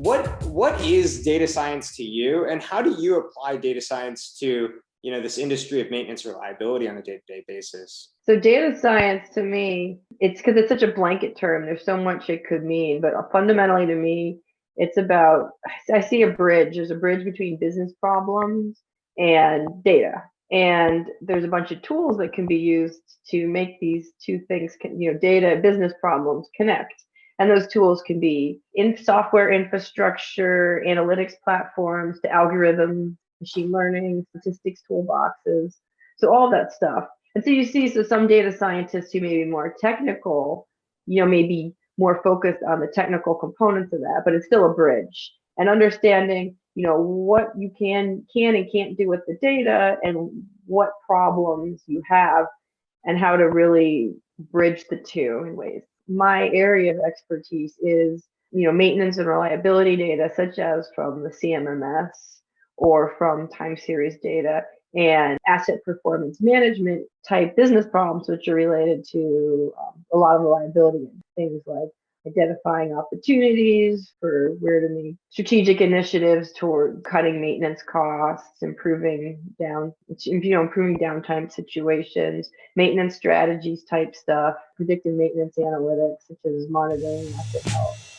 what is data science to you, and how do you apply data science to this industry of maintenance reliability on a day-to-day basis? So data science to me, it's because it's such a blanket term. There's so much it could mean, but fundamentally to me, it's about, I see a bridge. There's a bridge between business problems and data. And there's a bunch of tools that can be used to make these two things, data, business problems connect. And those tools can be in software infrastructure, analytics platforms, to algorithms, machine learning, statistics toolboxes. So all that stuff. And so you see, so some data scientists who may be more technical, may be more focused on the technical components of that, but it's still a bridge. And understanding, what you can and can't do with the data and what problems you have and how to really bridge the two in ways. My area of expertise is, maintenance and reliability data, such as from the CMMS or from time series data, and asset performance management type business problems, which are related to a lot of reliability and things like identifying opportunities for where to make strategic initiatives toward cutting maintenance costs, improving downtime situations, maintenance strategies type stuff, predictive maintenance analytics, such as monitoring asset health.